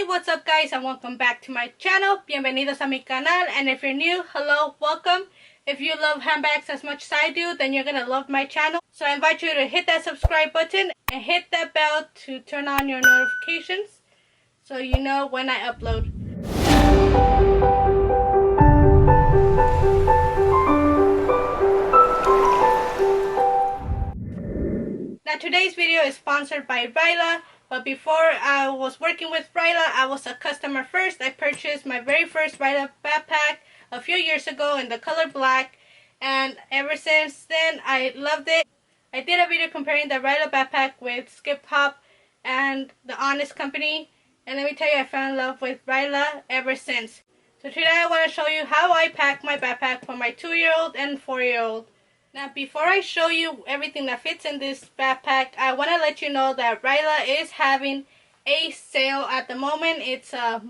what's up guys, and welcome back to my channel. Bienvenidos a mi canal, and if you're new, hello, welcome. If you love handbags as much as I do, then you're gonna love my channel. So I invite you to hit that subscribe button and hit that bell to turn on your notifications so you know when I upload. Now today's video is sponsored by Ryla, but before I was working with Ryla, I was a customer first. I purchased my very first Ryla Backpack a few years ago in the color black, and ever since then I loved it. I did a video comparing the Ryla Backpack with Skip Hop and the Honest Company, and let me tell you, I fell in love with Ryla ever since. So today I want to show you how I pack my backpack for my 2-year-old and 4-year-old. Now before I show you everything that fits in this backpack, I want to let you know that Ryla is having a sale at the moment. It's a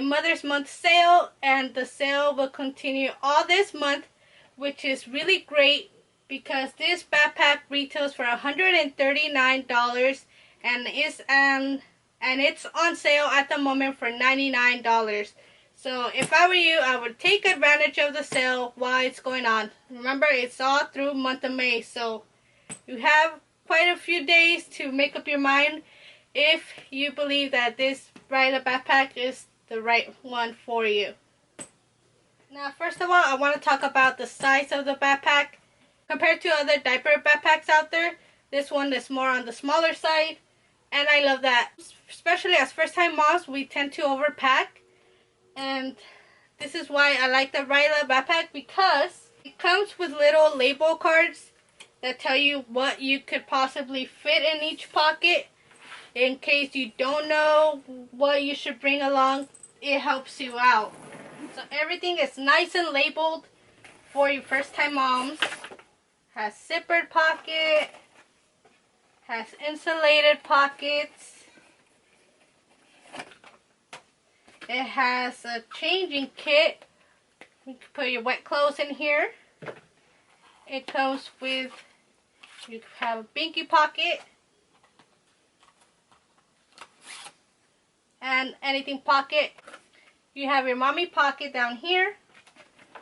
Mother's Month sale, and the sale will continue all this month, which is really great because this backpack retails for $139 and it's on sale at the moment for $99. So if I were you, I would take advantage of the sale while it's going on. Remember, it's all through month of May, so you have quite a few days to make up your mind if you believe that this Ryla backpack is the right one for you. Now first of all, I want to talk about the size of the backpack. Compared to other diaper backpacks out there, this one is more on the smaller side, and I love that. Especially as first time moms, we tend to overpack. And this is why I like the Ryla backpack, because it comes with little label cards that tell you what you could possibly fit in each pocket. In case you don't know what you should bring along, it helps you out. So everything is nice and labeled for you first time moms. Has zippered pocket, has insulated pockets. It has a changing kit. You can put your wet clothes in here. It comes with, you have a binky pocket and anything pocket. You have your mommy pocket down here,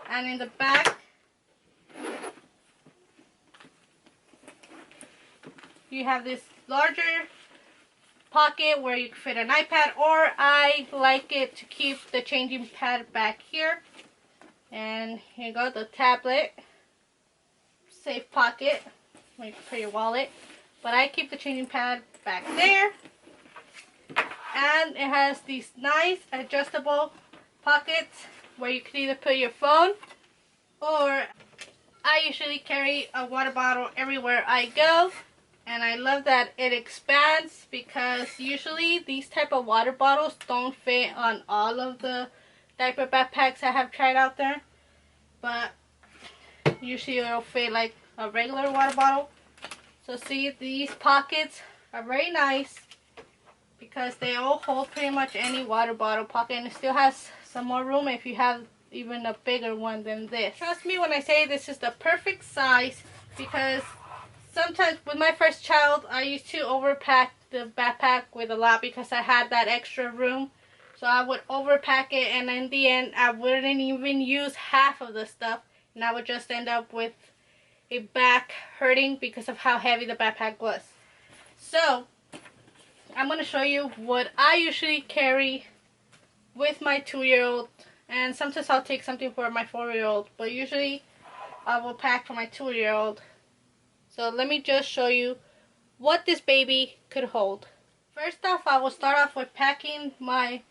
and in the back you have this larger pocket where you can fit an iPad, or I like it to keep the changing pad back here. And here you go, the tablet, safe pocket where you can put your wallet, but I keep the changing pad back there. And it has these nice adjustable pockets where you can either put your phone, or I usually carry a water bottle everywhere I go. And I love that it expands, because usually these type of water bottles don't fit on all of the diaper backpacks I have tried out there. But usually it'll fit like a regular water bottle. So see, these pockets are very nice because they all hold pretty much any water bottle pocket, and it still has some more room if you have even a bigger one than this. Trust me when I say this is the perfect size, because sometimes with my first child, I used to overpack the backpack with a lot because I had that extra room. So I would overpack it, and in the end, I wouldn't even use half of the stuff. And I would just end up with a back hurting because of how heavy the backpack was. So I'm going to show you what I usually carry with my 2-year-old. And sometimes I'll take something for my 4-year-old. But usually I will pack for my 2-year-old. So let me just show you what this baby could hold. First off, I will start off with packing my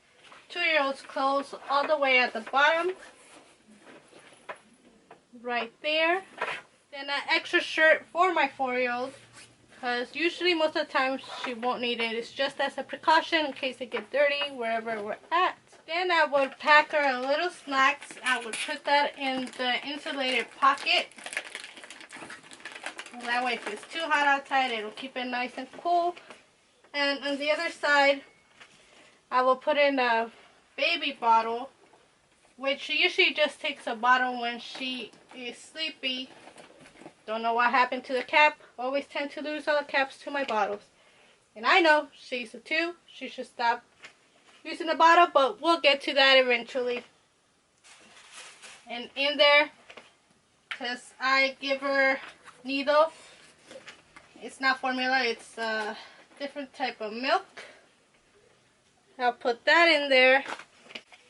2-year-old's clothes all the way at the bottom. Right there. Then an extra shirt for my 4-year-old, because usually most of the time she won't need it. It's just as a precaution in case they get dirty wherever we're at. Then I would pack her a little snacks. I would put that in the insulated pocket. That way if it's too hot outside, it'll keep it nice and cool. And on the other side, I will put in a baby bottle, which she usually just takes a bottle when she is sleepy. Don't know what happened to the cap. Always tend to lose all the caps to my bottles. And I know she's a 2. She should stop using the bottle, but we'll get to that eventually. And in there, because I give her needle, it's not formula, it's a different type of milk. I'll put that in there.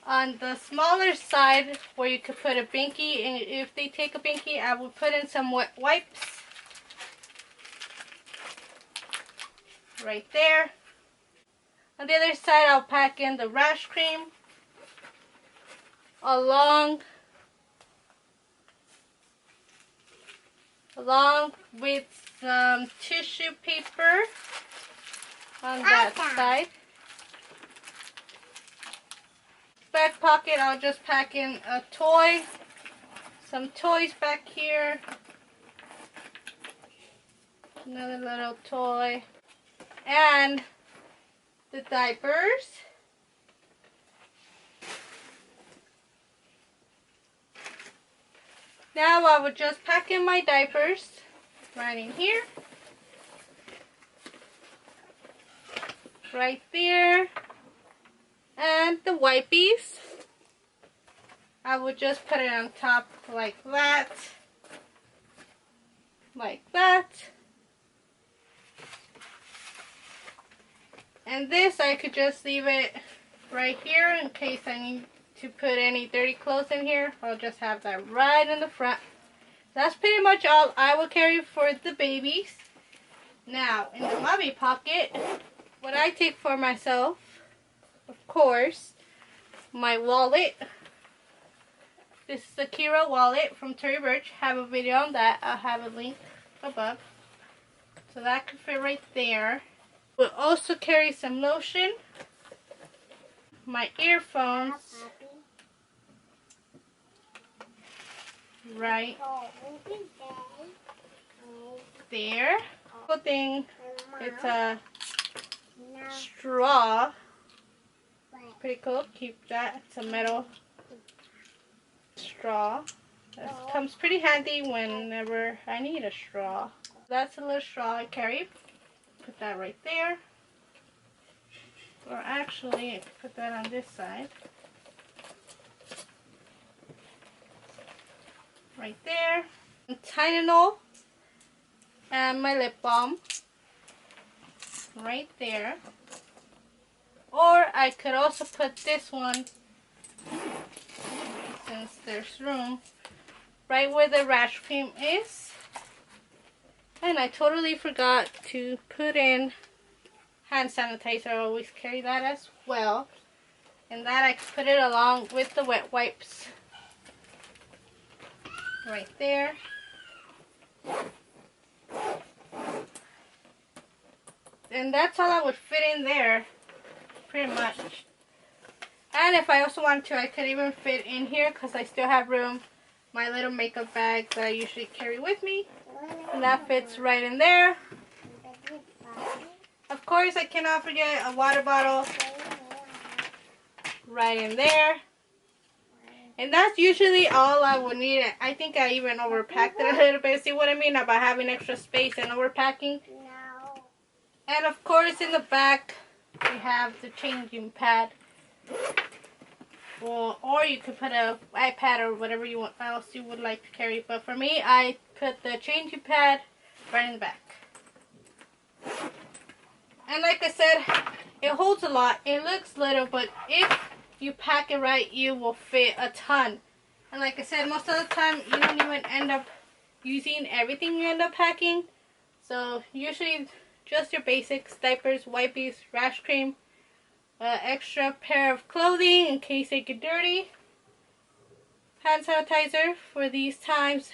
On the smaller side where you could put a binky, and if they take a binky, I will put in some wet wipes right there. On the other side, I'll pack in the rash cream along with some tissue paper on that side. Back pocket, I'll just pack in a toy, some toys back here, another little toy, and the diapers. Now I would just pack in my diapers right in here, right there. And the wipies, I would just put it on top like that, and this I could just leave it right here in case I need to put any dirty clothes in here. I'll just have that right in the front. That's pretty much all I will carry for the babies. Now in the mommy pocket, what I take for myself, of course, my wallet. This is the Kira wallet from Terry Birch. Have a video on that. I'll have a link above. So that could fit right there. We'll also carry some lotion, my earphones, right there. Good thing, it's a straw. Pretty cool. Keep that. It's a metal straw. That comes pretty handy whenever I need a straw. That's a little straw I carry. Put that right there. Or actually, I could put that on this side. Right there. And Tylenol and my lip balm. Right there. Or I could also put this one, since there's room, right where the rash cream is. And I totally forgot to put in hand sanitizer. I always carry that as well. And that I could put it along with the wet wipes. Right there. And that's all that would fit in there. Pretty much. And if I also wanted to, I could even fit in here because I still have room. My little makeup bag that I usually carry with me. And that fits right in there. Of course, I cannot forget a water bottle. Right in there. And that's usually all I would need. I think I even overpacked it a little bit. See what I mean about having extra space and overpacking? And of course, in the back, we have the changing pad. Or you could put an iPad or whatever else you would like to carry. But for me, I put the changing pad right in the back. And like I said, it holds a lot. It looks little, but if you pack it right, you will fit a ton. And like I said, most of the time, you don't even end up using everything you end up packing. So usually just your basics: diapers, wipes, rash cream, extra pair of clothing in case they get dirty, hand sanitizer for these times,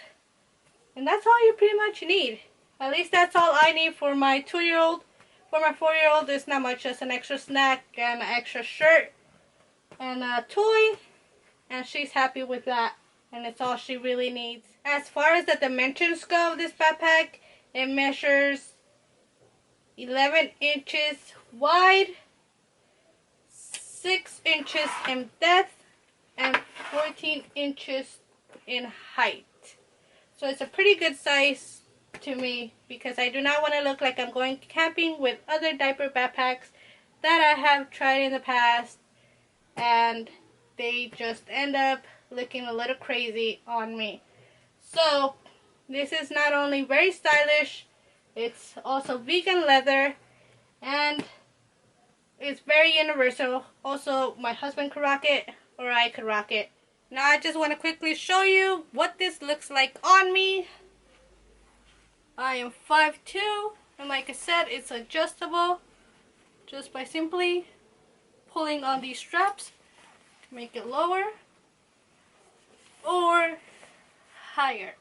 and that's all you pretty much need. At least that's all I need for my 2-year-old. For my 4-year-old, it's not much, just an extra snack and an extra shirt and a toy, and she's happy with that, and it's all she really needs. As far as the dimensions go of this backpack, it measures 11 inches wide, 6 inches in depth, and 14 inches in height. So it's a pretty good size to me, because I do not want to look like I'm going camping with other diaper backpacks that I have tried in the past. and they just end up looking a little crazy on me. So this is not only very stylish, it's also vegan leather, and it's very universal. Also, my husband could rock it, or I could rock it. Now I just want to quickly show you what this looks like on me. I am 5'2", and like I said, it's adjustable just by simply pulling on these straps to make it lower or higher.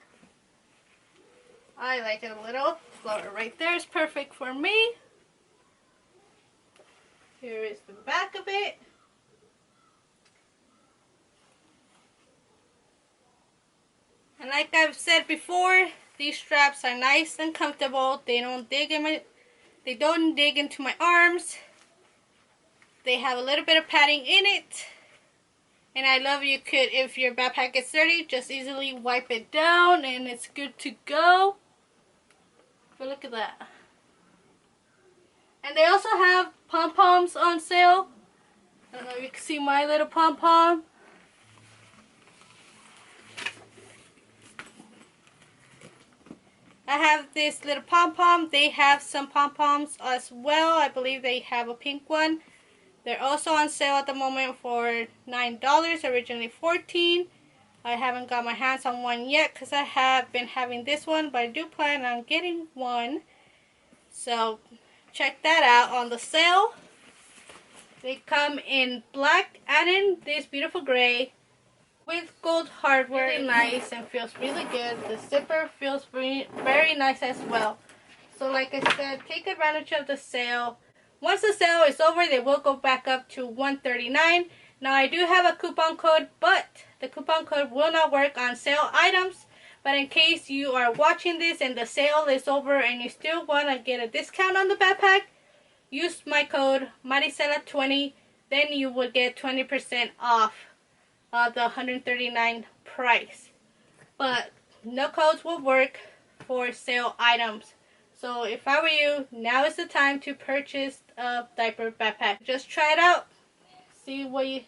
I like it a little lower. Right there is perfect for me. Here is the back of it. And like I've said before, these straps are nice and comfortable. They don't dig into my arms. They have a little bit of padding in it. And I love you could, if your backpack gets dirty, just easily wipe it down and it's good to go. But look at that. And they also have pom-poms on sale. I don't know if you can see my little pom-pom. I have this little pom-pom. They have some pom-poms as well. I believe they have a pink one. They're also on sale at the moment for $9, originally $14. I haven't got my hands on one yet because I have been having this one, but I do plan on getting one. So check that out on the sale. They come in black and in this beautiful gray with gold hardware. Really nice and feels really good. The zipper feels very nice as well. So like I said, take advantage of the sale. Once the sale is over, they will go back up to $139. Now I do have a coupon code, but the coupon code will not work on sale items. But in case you are watching this and the sale is over and you still want to get a discount on the backpack, use my code Maricela20. Then you will get 20% off the $139 price. But no codes will work for sale items. So if I were you, now is the time to purchase a diaper backpack. Just try it out. See what if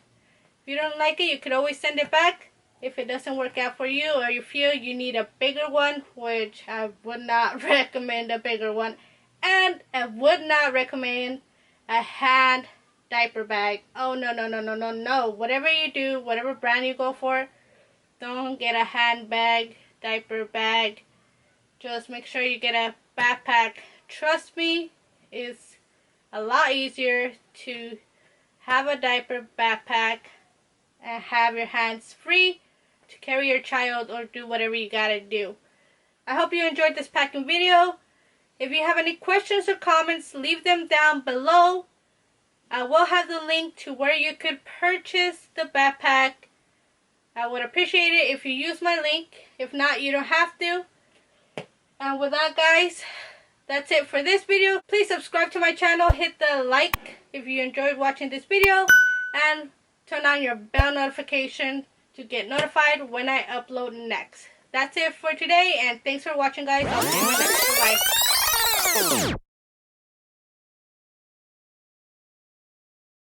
you don't like it, you could always send it back if it doesn't work out for you, or you feel you need a bigger one, which I would not recommend a bigger one. And I would not recommend a hand diaper bag. Oh no, no, no, no, no, no. Whatever you do, whatever brand you go for, don't get a handbag, diaper bag. Just make sure you get a backpack. Trust me, it's a lot easier to have a diaper backpack and have your hands free to carry your child or do whatever you gotta do. I hope you enjoyed this packing video. If you have any questions or comments, leave them down below. I will have the link to where you could purchase the backpack. I would appreciate it if you use my link. If not, you don't have to. And with that, guys, that's it for this video. Please subscribe to my channel, hit the like if you enjoyed watching this video, and turn on your bell notification to get notified when I upload next. That's it for today, and thanks for watching, guys. I'll see you in my next. Bye.